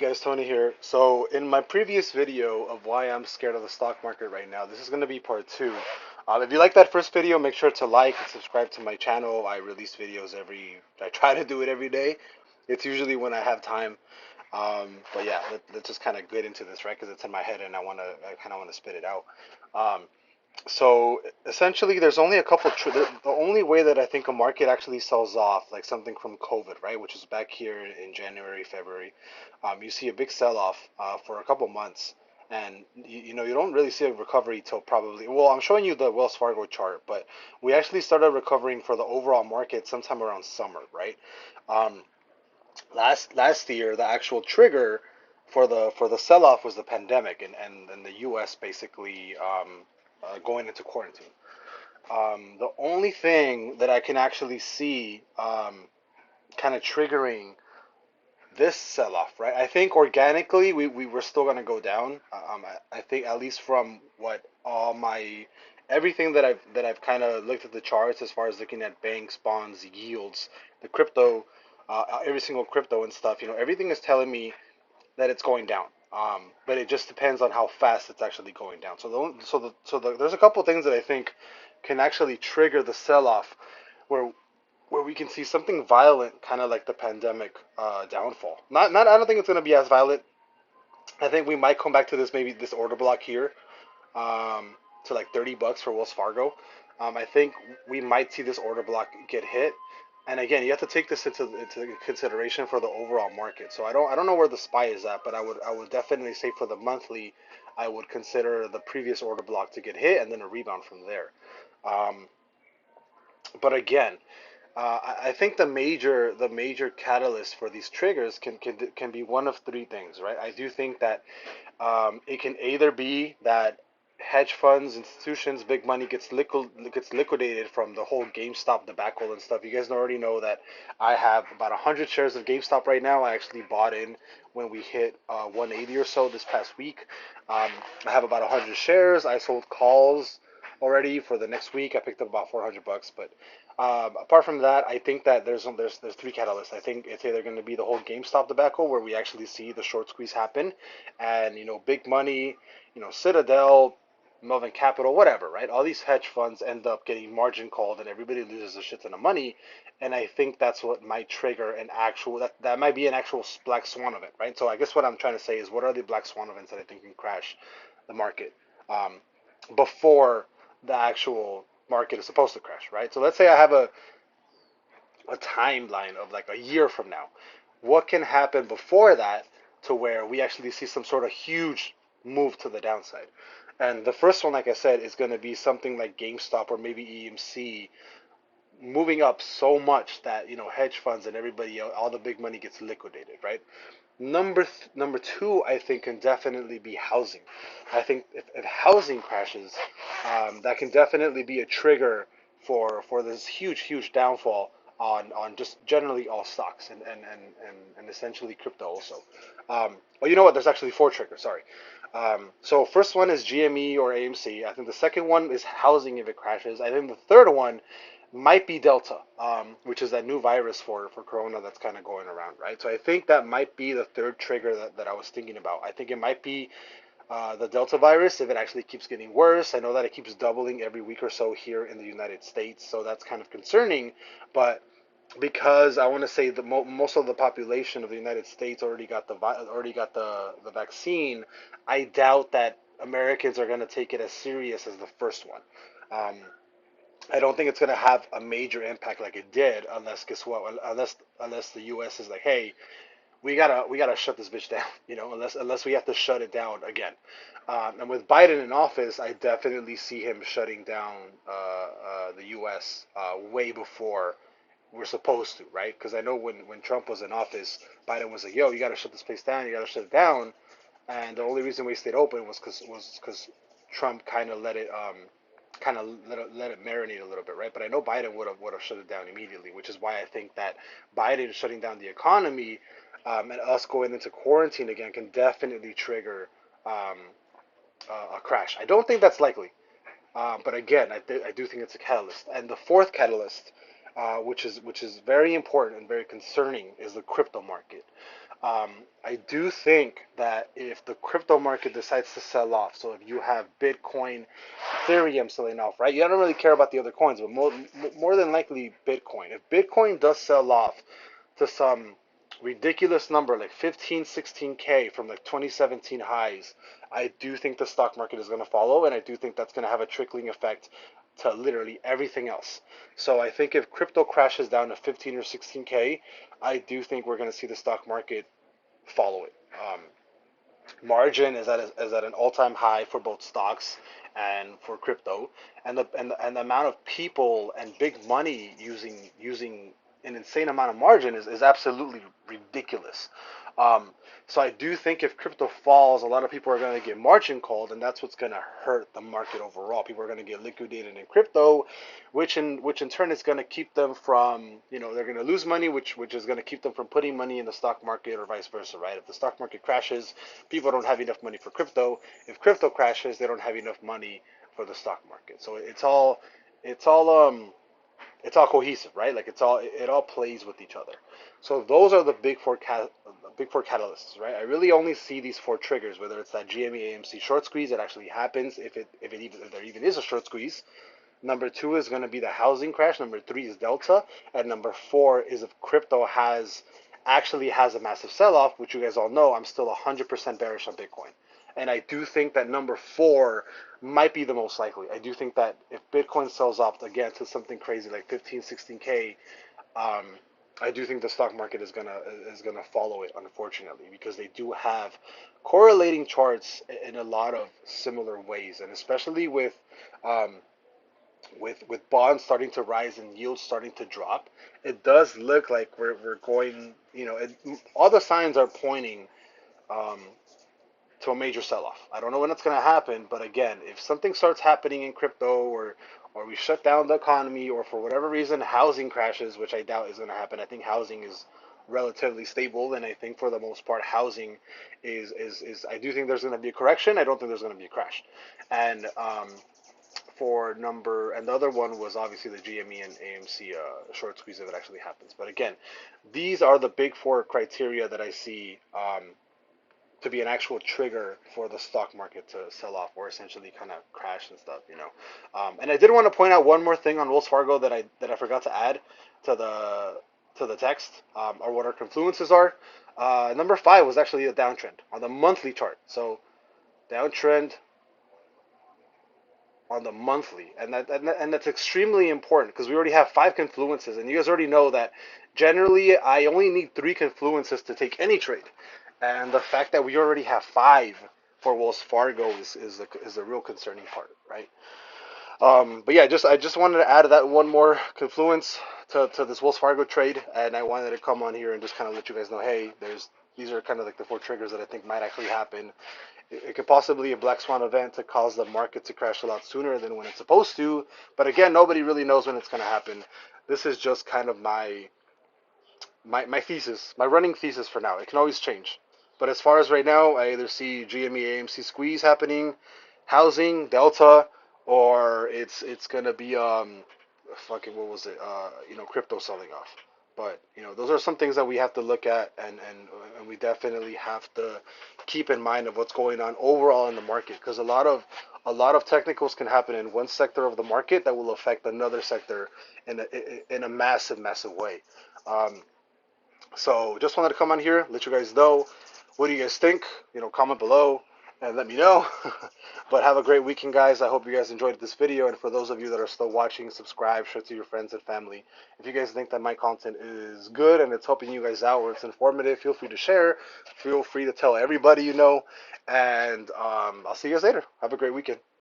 Guys, Tony here. So, in my previous video of why I'm scared of the stock market right now, this is going to be part two. If you like that first video, make sure to like and subscribe to my channel. I release videos I try to do it every day. It's usually when I have time. But yeah, let's just kind of get into this, right? Because it's in my head and I kind of want to spit it out. Um, so essentially, there's only a couple. The only way that I think a market actually sells off, like something from COVID, right, which is back here in January, February, you see a big sell-off for a couple months, and you don't really see a recovery till probably. Well, I'm showing you the Wells Fargo chart, but we actually started recovering for the overall market sometime around summer, right? Um, last year, the actual trigger for the sell-off was the pandemic and the U.S. basically going into quarantine. The only thing that I can actually see kind of triggering this sell-off, right? I think organically we were still gonna go down. I think at least from what all my everything that I've kind of looked at the charts as far as looking at banks, bonds, yields, the crypto, every single crypto and stuff. Everything is telling me that it's going down. But it just depends on how fast it's actually going down. There's a couple things that I think can actually trigger the sell-off, where we can see something violent, kind of like the pandemic downfall. Not I don't think it's going to be as violent. I think we might come back to this, maybe this order block here, to like $30 for Wells Fargo. I think we might see this order block get hit. And again, you have to take this into consideration for the overall market. So I don't know where the SPY is at, but I would definitely say for the monthly, I would consider the previous order block to get hit and then a rebound from there. Um, but again, I think the major catalyst for these triggers can be one of three things, right? I do think that it can either be that hedge funds, institutions, big money gets liquidated from the whole GameStop debacle and stuff. You guys already know that I have about 100 shares of GameStop right now. I actually bought in when we hit 180 or so this past week. I have about 100 shares. I sold calls already for the next week. I picked up about $400, but apart from that, I think that there's three catalysts. I think it's either going to be the whole GameStop debacle, where we actually see the short squeeze happen, and big money, Citadel, Melvin Capital, whatever, right? All these hedge funds end up getting margin called, and everybody loses a shit ton of money. And I think that's what might trigger an actual that might be an actual black swan event, right? So I guess what I'm trying to say is, what are the black swan events that I think can crash the market um, before the actual market is supposed to crash, right? So let's say I have a timeline of like a year from now. What can happen before that to where we actually see some sort of huge move to the downside? And the first one, like I said, is going to be something like GameStop or maybe EMC moving up so much that hedge funds and everybody, all the big money gets liquidated, right? Number two, I think, can definitely be housing. I think if housing crashes, that can definitely be a trigger for this huge downfall on just generally all stocks and essentially crypto also. Well, you know what? There's actually four triggers. Sorry. So first one is GME or AMC. I think the second one is housing if it crashes. I think the third one might be Delta, which is that new virus for Corona that's kind of going around, right? So I think that might be the third trigger that I was thinking about. I think it might be the Delta virus if it actually keeps getting worse. I know that it keeps doubling every week or so here in the United States, so that's kind of concerning. But because I want to say that most of the population of the United States already got the vaccine, I doubt that Americans are going to take it as serious as the first one. Um, I don't think it's going to have a major impact like it did, unless guess what? Unless the U.S. is like, hey, we gotta shut this bitch down, unless we have to shut it down again. And with Biden in office, I definitely see him shutting down the U.S. Way before we're supposed to, right? Because I know when Trump was in office, Biden was like, "Yo, you got to shut this place down. You got to shut it down." And the only reason we stayed open was because Trump kind of let it marinate a little bit, right? But I know Biden would have shut it down immediately, which is why I think that Biden shutting down the economy and us going into quarantine again can definitely trigger um, a crash. I don't think that's likely. But again, I do think it's a catalyst. And the fourth catalyst, which is very important and very concerning, is the crypto market. Um, I do think that if the crypto market decides to sell off, so if you have Bitcoin, Ethereum selling off, right? You don't really care about the other coins, but more than likely Bitcoin. If Bitcoin does sell off to some ridiculous number like 15, 16K from like 2017 highs, I do think the stock market is going to follow, and I do think that's going to have a trickling effect to literally everything else. So I think if crypto crashes down to 15 or 16K, I do think we're going to see the stock market follow it. Margin is at an all-time high for both stocks and for crypto, and the amount of people and big money using an insane amount of margin is absolutely ridiculous. Um, so I do think if crypto falls, a lot of people are going to get margin called, and that's what's going to hurt the market overall. People are going to get liquidated in crypto, which in turn is going to keep them from, they're going to lose money, which is going to keep them from putting money in the stock market or vice versa, right? If the stock market crashes, people don't have enough money for crypto. If crypto crashes, they don't have enough money for the stock market. So it's all it's all cohesive, right? Like it all plays with each other. So those are the big four catalysts, right? I really only see these four triggers, whether it's that GME AMC short squeeze that actually happens, if there even is a short squeeze. Number two is going to be the housing crash. Number three is Delta, and number four is if crypto actually has a massive sell-off, which you guys all know. I'm still 100% bearish on Bitcoin. And I do think that number four might be the most likely. I do think that if Bitcoin sells off again to something crazy like 15, 16K, um, I do think the stock market is gonna follow it, unfortunately, because they do have correlating charts in a lot of similar ways, and especially um, with bonds starting to rise and yields starting to drop, it does look like we're going. All the signs are pointing um, to a major sell-off. I don't know when it's going to happen, but again, if something starts happening in crypto or we shut down the economy or for whatever reason housing crashes, which I doubt is going to happen. I think housing is relatively stable, and I think for the most part housing is I do think there's going to be a correction. I don't think there's going to be a crash. And and the other one was obviously the GME and AMC short squeeze if it actually happens. But again, these are the big four criteria that I see to be an actual trigger for the stock market to sell off or essentially kind of crash and stuff. And I did want to point out one more thing on Wells Fargo that I forgot to add to the text, or what our confluences are. Number five was actually a downtrend on the monthly chart. So downtrend on the monthly, and that's extremely important because we already have five confluences, and you guys already know that generally I only need three confluences to take any trade, and the fact that we already have five for Wells Fargo is the real concerning part, right? But yeah, I just wanted to add that one more confluence to this Wells Fargo trade, and I wanted to come on here and just kind of let you guys know, hey, these are kind of like the four triggers that I think might actually happen. It could possibly be a black swan event to cause the market to crash a lot sooner than when it's supposed to, but again, nobody really knows when it's going to happen. This is just kind of my thesis, my running thesis for now. It can always change. But as far as right now, I either see GME AMC squeeze happening, housing, Delta, or it's gonna be fucking what was it? Crypto selling off. But those are some things that we have to look at, and we definitely have to keep in mind of what's going on overall in the market, because a lot of technicals can happen in one sector of the market that will affect another sector in a massive massive way. Um, so just wanted to come on here, let you guys know. What do you guys think? Comment below and let me know. But have a great weekend, guys. I hope you guys enjoyed this video. And for those of you that are still watching, subscribe, share to your friends and family. If you guys think that my content is good and it's helping you guys out or it's informative, feel free to share. Feel free to tell everybody you know. And I'll see you guys later. Have a great weekend.